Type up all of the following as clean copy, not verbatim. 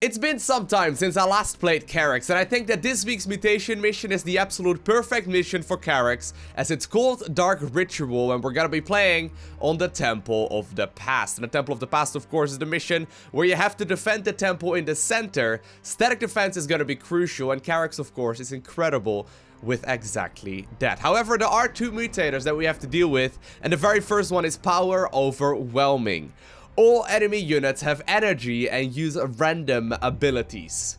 It's been some time since I last played Karax, and I think that this week's Mutation Mission is the absolute perfect mission for Karax, as it's called Dark Ritual, and we're gonna be playing on the Temple of the Past. And the Temple of the Past, of course, is the mission where you have to defend the temple in the center. Static defense is gonna be crucial, and Karax, of course, is incredible with exactly that. However, there are two mutators that we have to deal with, and the very first one is Power Overwhelming. All enemy units have energy and use random abilities,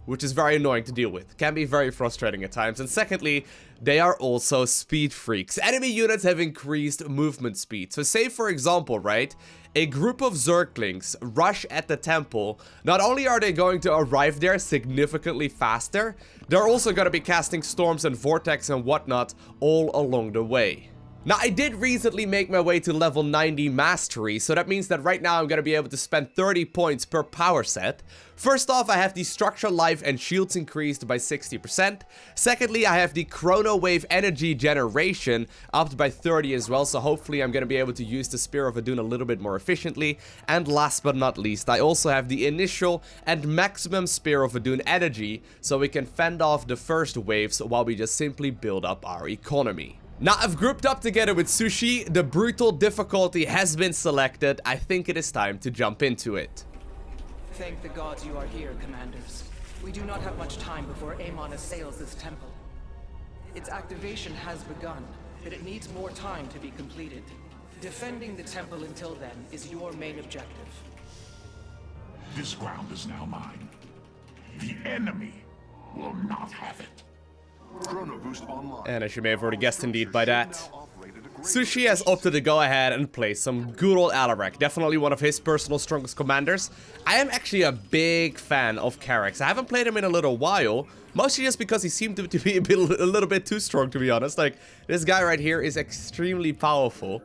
which is very annoying to deal with. Can be very frustrating at times. And secondly, they are also speed freaks. Enemy units have increased movement speed. So say, for example, right, a group of Zerglings rush at the temple. Not only are they going to arrive there significantly faster, they're also going to be casting storms and vortex and whatnot all along the way. Now, I did recently make my way to level 90 mastery, so that means that right now I'm going to be able to spend 30 points per power set. First off, I have the structure life and shields increased by 60%. Secondly, I have the chrono wave energy generation upped by 30 as well, so hopefully I'm going to be able to use the Spear of Adun a little bit more efficiently. And last but not least, I also have the initial and maximum Spear of Adun energy, so we can fend off the first waves while we just simply build up our economy. Now, I've grouped up together with Sushi. The brutal difficulty has been selected. I think it is time to jump into it. Thank the gods you are here, commanders. We do not have much time before Amon assails this temple. Its activation has begun, but it needs more time to be completed. Defending the temple until then is your main objective. This ground is now mine. The enemy will not have it. And as you may have already guessed indeed by that, Sushi has opted to go ahead and play some good old Alarak. Definitely one of his personal strongest commanders. I am actually a big fan of Karax. I haven't played him in a little while, mostly just because he seemed to be a little bit too strong, to be honest. Like, this guy right here is extremely powerful.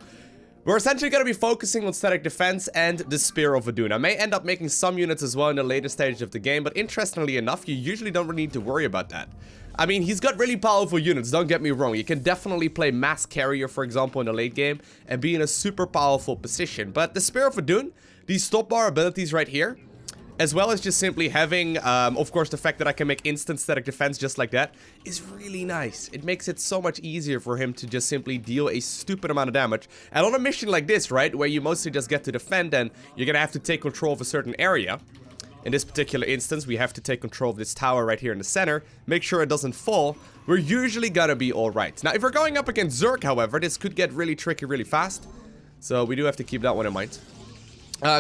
We're essentially going to be focusing on static defense and the Spear of Adun. I may end up making some units as well in the later stage of the game, but interestingly enough, you usually don't really need to worry about that. I mean, he's got really powerful units, don't get me wrong. You can definitely play Mass Carrier, for example, in the late game and be in a super powerful position. But the Spear of Adun, these stop bar abilities right here, as well as just simply having, of course, the fact that I can make instant static defense just like that, is really nice. It makes it so much easier for him to just simply deal a stupid amount of damage. And on a mission like this, right, where you mostly just get to defend and you're gonna have to take control of a certain area. In this particular instance, we have to take control of this tower right here in the center, make sure it doesn't fall. We're usually gonna be alright. Now, if we're going up against Zerg, however, this could get really tricky really fast. So we do have to keep that one in mind.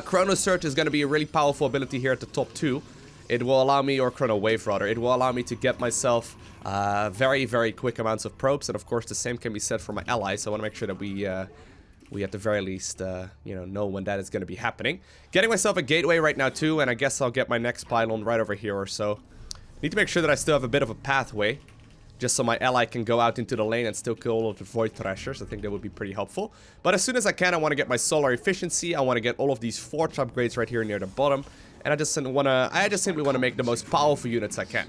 Chrono Search is going to be a really powerful ability here at the top too. It will allow me, or Chrono Wave rather, it will allow me to get myself very, very quick amounts of probes. And of course, the same can be said for my allies. So I want to make sure that we at the very least, you know when that is going to be happening. Getting myself a gateway right now too, and I guess I'll get my next pylon right over here or so. Need to make sure that I still have a bit of a pathway, just so my ally can go out into the lane and still kill all of the Void Thrashers. I think that would be pretty helpful. But as soon as I can, I want to get my solar efficiency. I want to get all of these forge upgrades right here near the bottom. And I just simply want to make the most powerful units I can.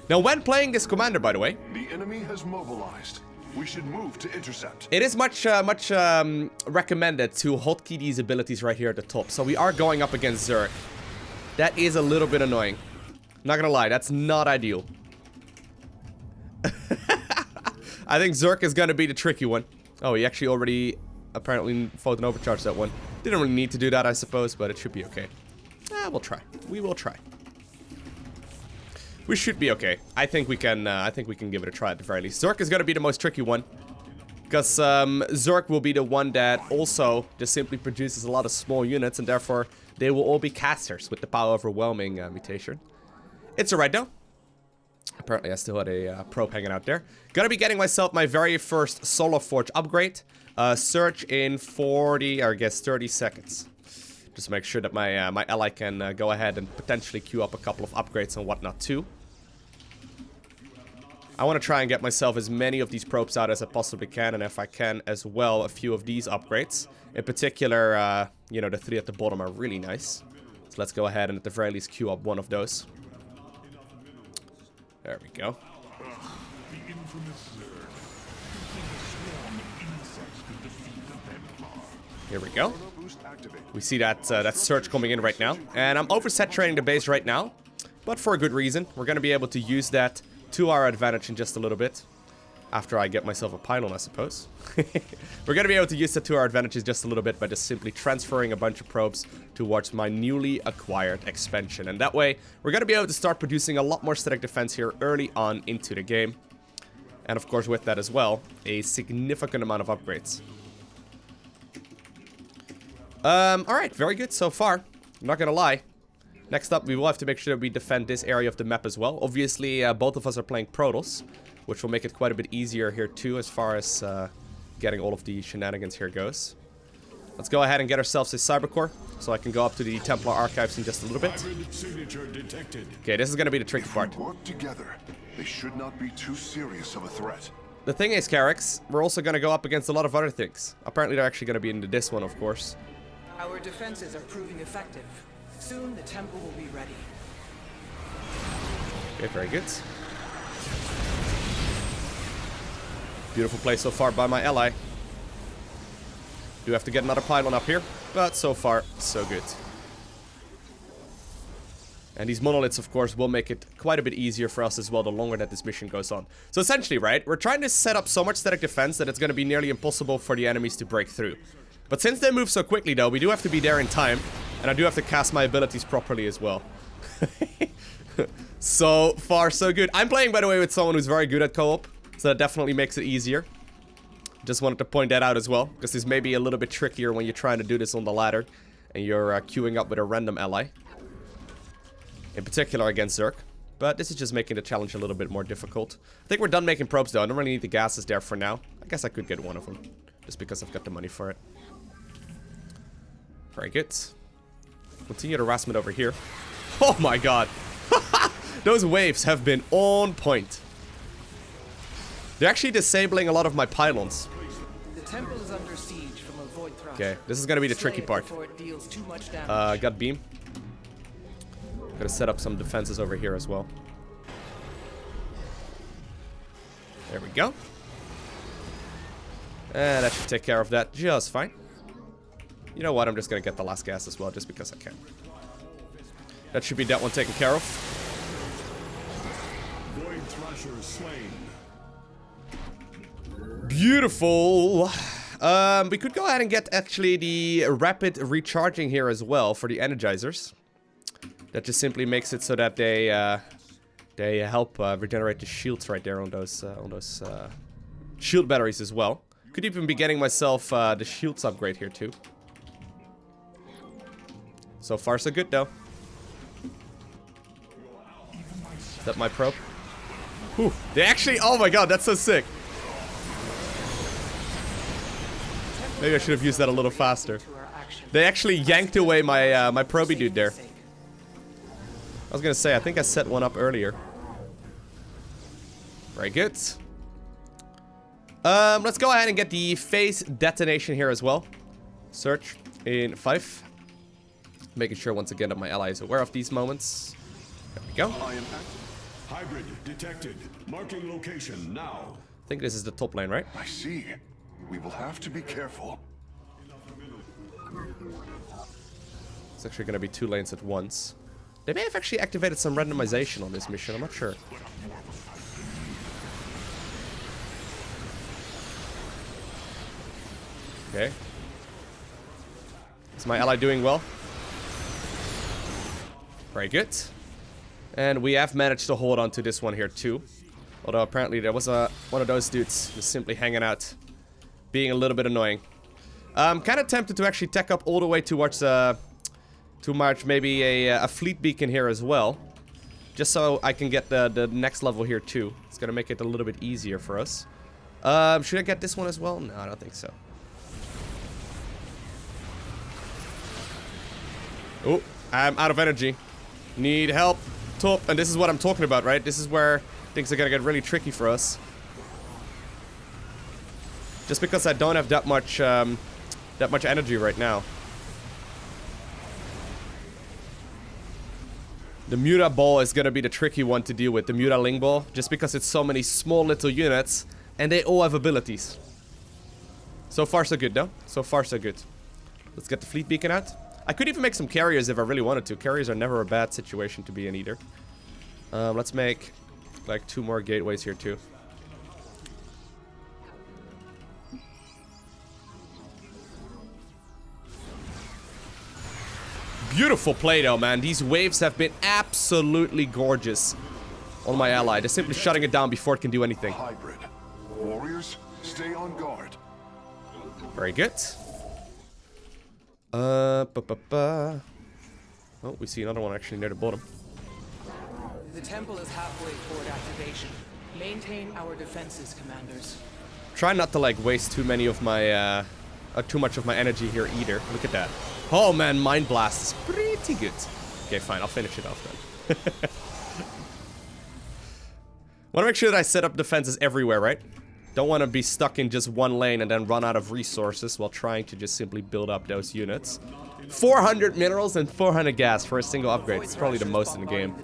Now, when playing this commander, by the way, the enemy has mobilized. We should move to intercept. It is much recommended to hotkey these abilities right here at the top. So we are going up against Zerg. That is a little bit annoying. Not gonna lie, that's not ideal. I think Zerg is gonna be the tricky one. Oh, he actually already apparently photon overcharged that one. Didn't really need to do that, I suppose, but it should be okay. We'll try. We will try. We should be okay. I think we can give it a try at the very least. Zerg is gonna be the most tricky one, because Zerg will be the one that also just simply produces a lot of small units, and therefore they will all be casters with the Power Overwhelming mutation. It's alright though. Apparently I still had a probe hanging out there. Gonna be getting myself my very first Solar Forge upgrade. Search in 40, or I guess 30 seconds. Just to make sure that my ally can go ahead and potentially queue up a couple of upgrades and whatnot too. I want to try and get myself as many of these probes out as I possibly can, and if I can as well, a few of these upgrades. In particular, you know, the 3 at the bottom are really nice. So let's go ahead and at the very least queue up one of those. There we go. The infamous Zerg. Here we go. We see that that surge coming in right now, and I'm oversaturating the base right now. but for a good reason. We're going to be able to use that to our advantage in just a little bit. After I get myself a pylon, I suppose. We're going to be able to use that to our advantages just a little bit by just simply transferring a bunch of probes towards my newly acquired expansion. And that way, we're going to be able to start producing a lot more static defense here early on into the game. And of course, with that as well, a significant amount of upgrades. Alright, very good so far. I'm not going to lie. Next up, we will have to make sure that we defend this area of the map as well. Obviously, both of us are playing Protoss, which will make it quite a bit easier here too, as far as getting all of the shenanigans here goes. Let's go ahead and get ourselves a cybercore, so I can go up to the Templar archives in just a little bit. Okay, this is going to be the tricky part. If we work together, they should not be too serious of a threat. The thing is, Karax, we're also going to go up against a lot of other things. Apparently, they're actually going to be into this one, of course. Our defenses are proving effective. Soon the temple will be ready. Okay, very good. Beautiful play so far by my ally. Do have to get another pylon up here, but so far, so good. And these monoliths, of course, will make it quite a bit easier for us as well the longer that this mission goes on. So essentially, right, we're trying to set up so much static defense that it's going to be nearly impossible for the enemies to break through. But since they move so quickly, though, we do have to be there in time, and I do have to cast my abilities properly as well. So far, so good. I'm playing, by the way, with someone who's very good at co-op. So that definitely makes it easier. Just wanted to point that out as well, because this may be a little bit trickier when you're trying to do this on the ladder and you're queuing up with a random ally. In particular against Zerg. But this is just making the challenge a little bit more difficult. I think we're done making probes though. I don't really need the gases there for now. I guess I could get one of them, just because I've got the money for it. Very good. Continue the harassment over here. Oh my god. Those waves have been on point. They're actually disabling a lot of my pylons. The temple is under siege from a void thrust. Okay, this is gonna be the tricky part. Got beam. Gotta set up some defenses over here as well. There we go. And that should take care of that just fine. You know what, I'm just gonna get the last gas as well, just because I can. That should be that one taken care of. Void Thrasher slain. Beautiful. We could go ahead and get actually the rapid recharging here as well for the energizers. That just simply makes it so that they help regenerate the shields right there on those shield batteries as well. Could even be getting myself the shields upgrade here too. So far so good though. Is that my probe? Whew. They actually, oh my god, that's so sick. Maybe I should have used that a little faster. They actually yanked away my my probey dude there. I was gonna say, I think I set one up earlier. Very good. Let's go ahead and get the phase detonation here as well. Search in 5. Making sure once again that my ally is aware of these moments. There we go. Hybrid detected. Marking location now. I think this is the top lane, right? I see. We will have to be careful. It's actually going to be 2 lanes at once. They may have actually activated some randomization on this mission, I'm not sure. Okay. Is my ally doing well? Very good. And we have managed to hold on to this one here too. Although apparently there was one of those dudes just simply hanging out. Being a little bit annoying. I'm kind of tempted to actually tech up all the way towards maybe a fleet beacon here as well. Just so I can get the next level here too. It's going to make it a little bit easier for us. Should I get this one as well? No, I don't think so. Oh, I'm out of energy. Need help. Top. And this is what I'm talking about, right? This is where things are going to get really tricky for us. Just because I don't have that much energy right now. The Muta ball is gonna be the tricky one to deal with, the Muta Ling ball, just because it's so many small little units, and they all have abilities. So far so good, though. So far so good. Let's get the fleet beacon out. I could even make some carriers if I really wanted to. Carriers are never a bad situation to be in either. Let's make like 2 more gateways here too. Beautiful play though, man. These waves have been absolutely gorgeous on my ally. They're simply shutting it down before it can do anything. Hybrid. Warriors, stay on guard. Very good. Oh, we see another one actually near the bottom. The temple is halfway toward activation. Maintain our defenses, commanders. Try not to like waste too many of my too much of my energy here either. Look at that. Oh man, Mind Blast is pretty good. Okay, fine, I'll finish it off then. Want to make sure that I set up defenses everywhere, right? Don't want to be stuck in just one lane and then run out of resources while trying to just simply build up those units. 400 minerals and 400 gas for a single upgrade. It's probably the most in the game.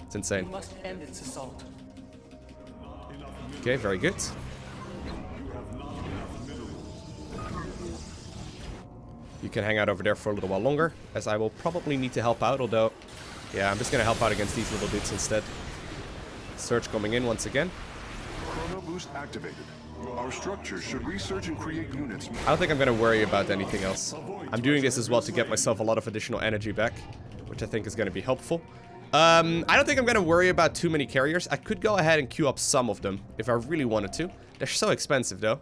It's insane. We must end its assault. Okay, very good. You can hang out over there for a little while longer, as I will probably need to help out, although... Yeah, I'm just gonna help out against these little dudes instead. Surge coming in once again. Chrono boost activated. Our structure should research and create units. I don't think I'm gonna worry about anything else. I'm doing this as well to get myself a lot of additional energy back, which I think is gonna be helpful. I don't think I'm gonna worry about too many carriers. I could go ahead and queue up some of them, if I really wanted to. They're so expensive, though.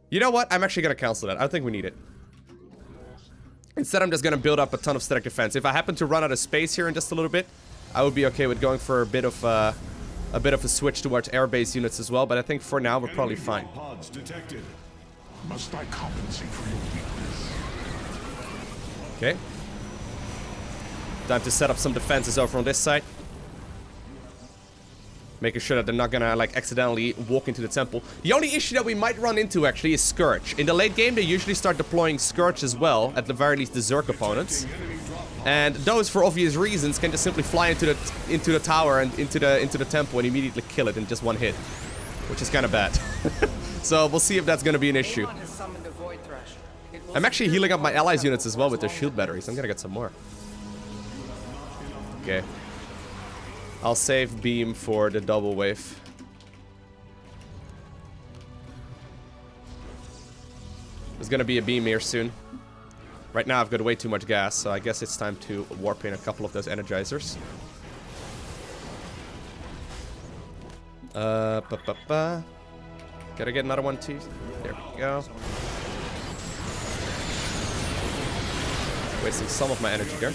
You know what? I'm actually gonna cancel that. I don't think we need it. Instead, I'm just gonna build up a ton of static defense. If I happen to run out of space here in just a little bit, I would be okay with going for a bit of a switch towards air-based units as well. But I think for now we're probably fine. Pods detected. Must I compensate for your weakness? Okay. Time to set up some defenses over on this side. Making sure that they're not gonna, like, accidentally walk into the temple. The only issue that we might run into, actually, is Scourge. In the late game, they usually start deploying Scourge as well, at the very least the Zerg opponents. And those, for obvious reasons, can just simply fly into the tower and into the temple and immediately kill it in just one hit. Which is kind of bad. So, we'll see if that's gonna be an issue. I'm actually healing up my allies' units as well with their shield batteries. I'm gonna get some more. Okay. I'll save beam for the double wave. There's gonna be a beam here soon. Right now I've got way too much gas, so I guess it's time to warp in a couple of those energizers. Gotta get another one too. There we go. Wasting some of my energy there.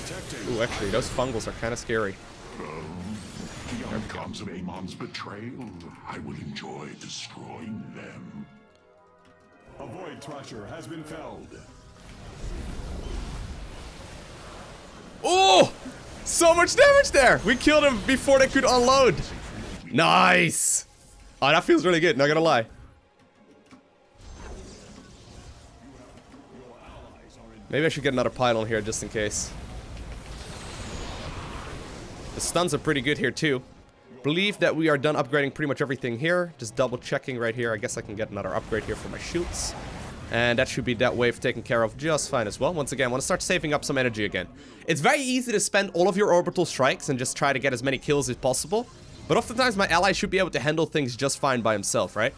Ooh, actually, those fungals are kind of scary. The outcomes of Amon's betrayal, I will enjoy destroying them. A void thrasher has been felled. Oh! So much damage there! We killed him before they could unload. Nice! Oh, that feels really good, not gonna lie. Maybe I should get another pylon here just in case. The stuns are pretty good here too. Believe that we are done upgrading pretty much everything here. Just double checking right here. I guess I can get another upgrade here for my shields. And that should be that wave taken care of just fine as well. Once again, I want to start saving up some energy again. It's very easy to spend all of your orbital strikes and just try to get as many kills as possible. But oftentimes my ally should be able to handle things just fine by himself, right?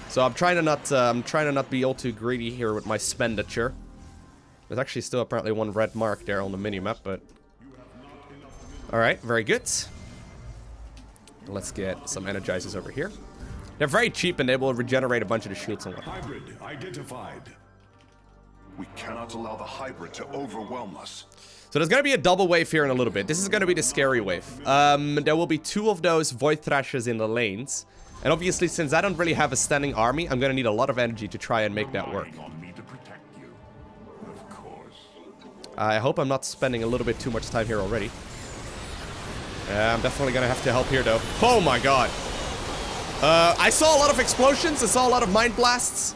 So I'm trying to not be all too greedy here with my expenditure. There's actually still apparently one red mark there on the minimap, but... Alright, very good. Let's get some energizers over here. They're very cheap and they will regenerate a bunch of the shields and whatnot. Hybrid identified. We cannot allow the hybrid to overwhelm us. So there's gonna be a double wave here in a little bit. This is gonna be the scary wave. There will be 2 of those Void Thrashers in the lanes. And obviously, since I don't really have a standing army, I'm gonna need a lot of energy to try and make that work. On me to protect you. Of course. I hope I'm not spending a little bit too much time here already. I'm definitely gonna have to help here, though. Oh my god. I saw a lot of explosions. I saw a lot of mind blasts.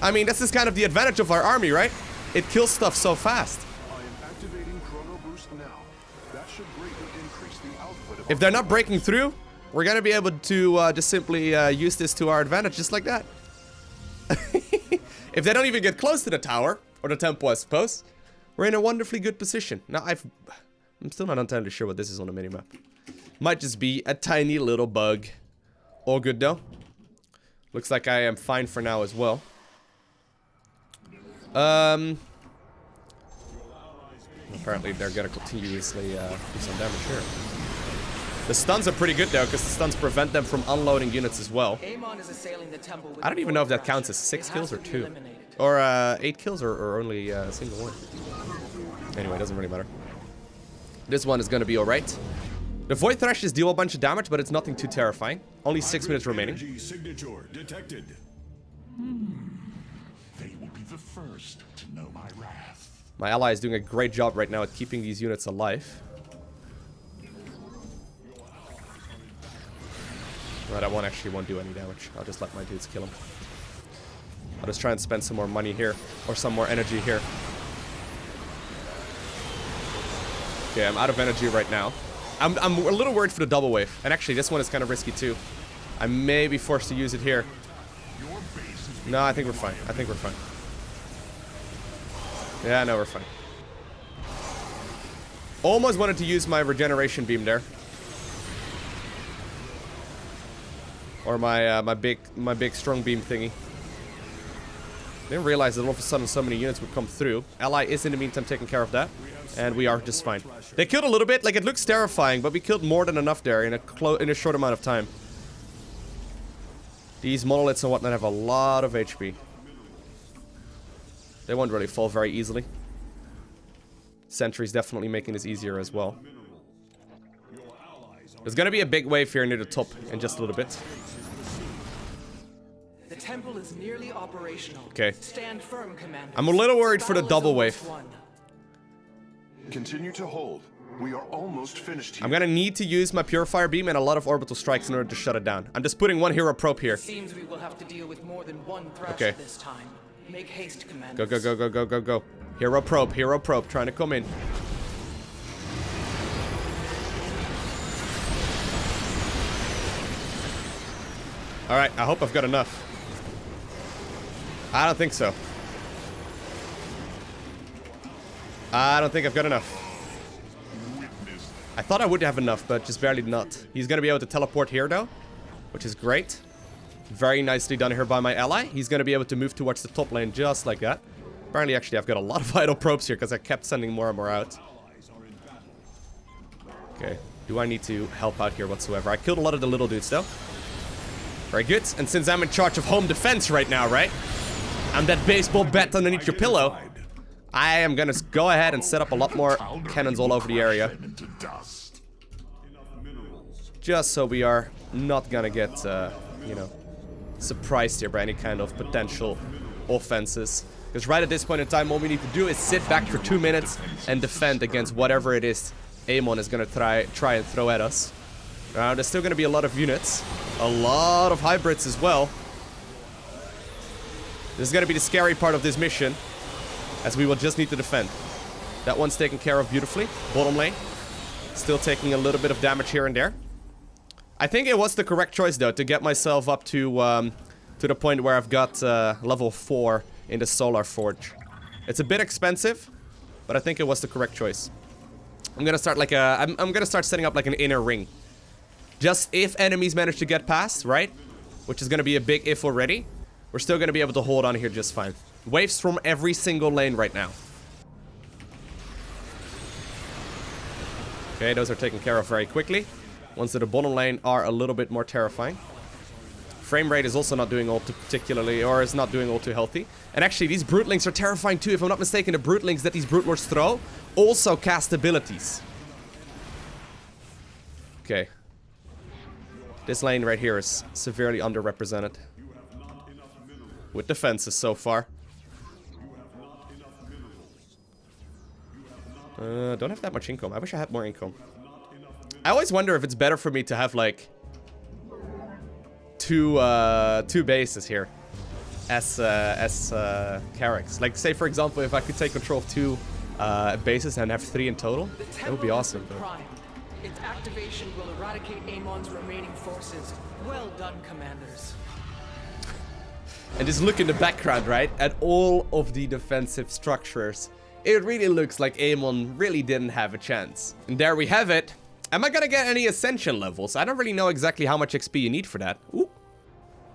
I mean, this is kind of the advantage of our army, right? It kills stuff so fast. I am activating Chrono Boost now. That should greatly increase the output of If they're not breaking through, we're gonna be able to just simply use this to our advantage, just like that. If they don't even get close to the tower, or the temple, I suppose, we're in a wonderfully good position. Now, I've I'm still not entirely sure what this is on the minimap. Might just be a tiny little bug. All good though. Looks like I am fine for now as well. Apparently they're gonna continuously do some damage here. The stuns are pretty good though, because the stuns prevent them from unloading units as well. Amon is assailing the temple with I don't even know if that counts as 6 kills or 2. Or 8 kills or only a single one. Anyway, it doesn't really matter. This one is gonna be alright. The Void Thrashes deal a bunch of damage, but it's nothing too terrifying. Only 6 minutes remaining. Signature detected. They will be the first to know my wrath. My ally is doing a great job right now at keeping these units alive. Well, that one actually won't do any damage. I'll just let my dudes kill him. I'll just try and spend some more money here. Or some more energy here. Okay, I'm out of energy right now. I'm a little worried for the double wave. And actually, this one is kind of risky too. I may be forced to use it here. No, I think we're fine. I think we're fine. Yeah, no, we're fine. Almost wanted to use my regeneration beam there. Or my big strong beam thingy. Didn't realize that all of a sudden so many units would come through. Ally is in the meantime taking care of that. And we are just fine. They killed a little bit. Like, it looks terrifying, but we killed more than enough there in a short amount of time. These monoliths and whatnot have a lot of HP. They won't really fall very easily. Sentry's definitely making this easier as well. There's gonna be a big wave here near the top in just a little bit. The temple is nearly operational. Okay. Stand firm, Commander. I'm a little worried for the double wave. Continue to hold. We are almost finished here. I'm gonna need to use my Purifier Beam and a lot of orbital strikes in order to shut it down. I'm just putting one hero probe here. Seems we will have to deal with more than one Thrasher this time. Make haste, Commander. Go, go, go, go, go, go, go. Hero probe, trying to come in. Alright, I hope I've got enough. I don't think so. I don't think I've got enough. I thought I would have enough, but just barely not. He's gonna be able to teleport here though, which is great. Very nicely done here by my ally. He's gonna be able to move towards the top lane just like that. Apparently, actually, I've got a lot of vital probes here because I kept sending more and more out. Okay, do I need to help out here whatsoever? I killed a lot of the little dudes though. Very good. And since I'm in charge of home defense right now, right? I'm that baseball bat underneath your pillow. I am gonna go ahead and set up a lot more cannons all over the area. Just so we are not gonna get, you know, surprised here by any kind of potential offenses. Because right at this point in time, all we need to do is sit back for 2 minutes and defend against whatever it is Amon is gonna try and throw at us. There's still gonna be a lot of units. A lot of hybrids as well. This is gonna be the scary part of this mission, as we will just need to defend. That one's taken care of beautifully. Bottom lane. Still taking a little bit of damage here and there. I think it was the correct choice, though, to get myself up to the point where I've got level 4 in the Solar Forge. It's a bit expensive, but I think it was the correct choice. I'm gonna start like I'm gonna start setting up like an inner ring. Just if enemies manage to get past, right? Which is gonna be a big if already. We're still gonna be able to hold on here just fine. Waves from every single lane right now. Okay, those are taken care of very quickly. Ones at the bottom lane are a little bit more terrifying. Frame rate is also not doing all too particularly, or is not doing all too healthy. And actually, these Brutelings are terrifying too. If I'm not mistaken, the Brutelings that these Brute Lords throw also cast abilities. Okay. This lane right here is severely underrepresented. With defenses so far. Don't have that much income. I wish I had more income. I always wonder if it's better for me to have like two bases here as Karax. Like, say for example, if I could take control of 2 bases and have 3 in total, that would be awesome. Its activation will eradicate Amon's remaining forces. Well done, commanders. And just look in the background, right? At all of the defensive structures it really looks like Amon really didn't have a chance. And there we have it. Am I gonna get any ascension levels? I don't really know exactly how much XP you need for that. Ooh.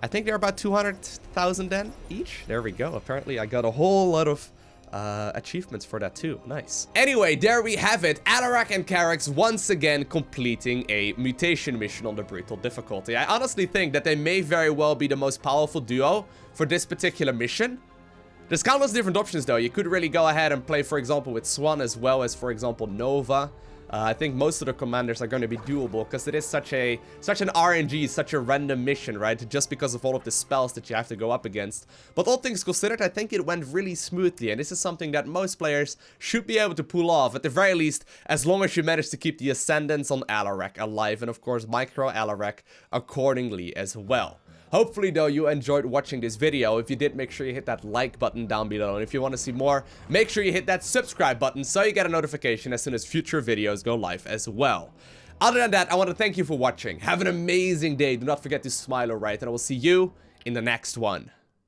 I think they're about 200,000 then each. There we go. Apparently I got a whole lot of achievements for that too. Nice. Anyway, there we have it. Alarak and Karax once again completing a mutation mission on the brutal difficulty. I honestly think that they may very well be the most powerful duo for this particular mission. There's countless different options though. You could really go ahead and play, for example, with Swan as well as, for example, Nova. I think most of the commanders are going to be doable because it is such an RNG, such a random mission, right? Just because of all of the spells that you have to go up against. But all things considered, I think it went really smoothly, and this is something that most players should be able to pull off, at the very least, as long as you manage to keep the Ascendants on Alarak alive, and of course Micro Alarak accordingly as well. Hopefully, though, you enjoyed watching this video. If you did, make sure you hit that like button down below. And if you want to see more, make sure you hit that subscribe button so you get a notification as soon as future videos go live as well. Other than that, I want to thank you for watching. Have an amazing day. Do not forget to smile, alright? And I will see you in the next one.